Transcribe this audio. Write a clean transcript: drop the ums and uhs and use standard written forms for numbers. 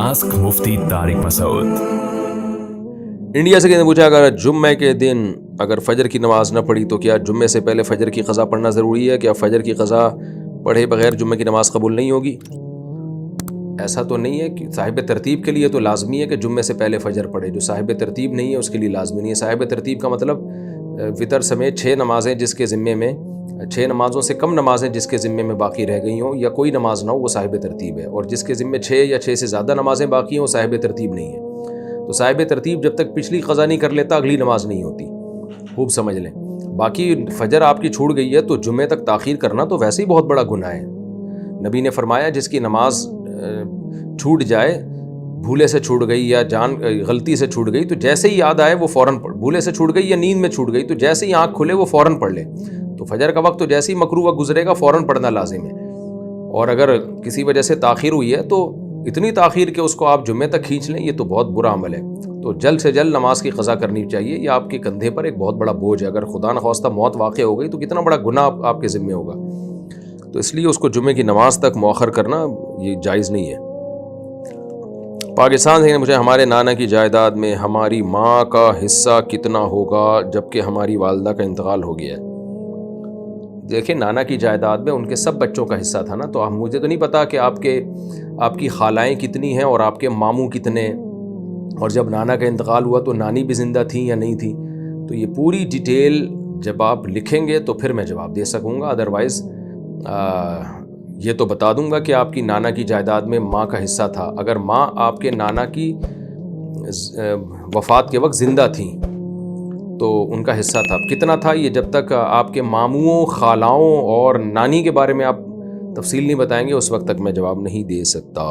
Ask मुफ्ती Tariq Masood. India से किसी ने पूछा, अगर जुम्मे के दिन अगर फजर की नमाज न पढ़ी तो क्या जुम्मे से पहले फजर की क़ज़ा पढ़ना ज़रूरी है? क्या फजर की क़ज़ा पढ़े बगैर जुम्मे की नमाज़ कबूल नहीं होगी? ऐसा तो नहीं है कि साहिब तरतीब के लिए तो लाजमी है कि जुम्मे से पहले फ़जर पढ़े, जो साहिब तरतीब नहीं है उसके लिए लाजमी नहीं है। साहिब तरतीब का मतलब वितर समेत 6 नमाज़ें जिसके ज़िम्मे में 6 नमाज़ों से कम नमाज़ें जिसके ज़िम्मे में बाकी रह गई हों या कोई नमाज़ ना हो, वो साहिब तरतीब है। और जिसके ज़िम्मे 6 या 6 से ज़्यादा नमाज़ें बाकी हों, वो साहिब तरतीब नहीं है। तो साहिब तरतीब जब तक पिछली क़ज़ा नहीं कर लेता अगली नमाज नहीं होती, खूब समझ लें। बाकी फ़जर आपकी छूट गई है तो जुम्मे तक ताख़ीर करना तो वैसे ही बहुत बड़ा गुनाह है। नबी ने फरमाया, जिसकी नमाज छूट जाए, भूले से छूट गई या गलती से छूट गई, तो जैसे ही याद आए वो फ़ौरन पढ़, भूले से छूट गई या नींद में छूट गई तो जैसे ही आँख खुले वो फ़ौरन पढ़ ले। तो फ़जर का वक्त तो जैसे ही मकरूह गुजरेगा फ़ौरन पढ़ना लाजिम है। और अगर किसी वजह से ताख़ीर हुई है तो इतनी ताख़ीर कि उसको आप जुम्मे तक खींच लें, ये तो बहुत बुरा अमल है। तो जल्द से जल्द नमाज की क़ज़ा करनी चाहिए। ये आपके कंधे पर एक बहुत बड़ा बोझ है। अगर खुदा न ख्वास्ता मौत वाक़ हो गई तो कितना बड़ा गुनाह आपके ज़िम्मे होगा। तो इसलिए उसको जुम्मे की नमाज तक मौखर करना ये जायज़ नहीं है। पाकिस्तान से मुझे, हमारे नाना की जायदाद में हमारी माँ का हिस्सा कितना होगा जबकि हमारी वालदा का इंतकाल हो गया है? देखिए, नाना की जायदाद में उनके सब बच्चों का हिस्सा था ना, तो मुझे तो नहीं पता कि आपकी खालाएँ कितनी हैं और आपके मामू कितने, और जब नाना का इंतकाल हुआ तो नानी भी ज़िंदा थी या नहीं थी। तो ये पूरी डिटेल जब आप लिखेंगे तो फिर मैं जवाब दे सकूँगा। अदरवाइज़ ये तो बता दूंगा कि आपकी नाना की जायदाद में माँ का हिस्सा था। अगर माँ आपके नाना की वफ़ात के वक्त ज़िंदा थी तो उनका हिस्सा था। कितना था ये जब तक आपके मामुओं, खालाओं और नानी के बारे में आप तफसील नहीं बताएंगे उस वक्त तक मैं जवाब नहीं दे सकता।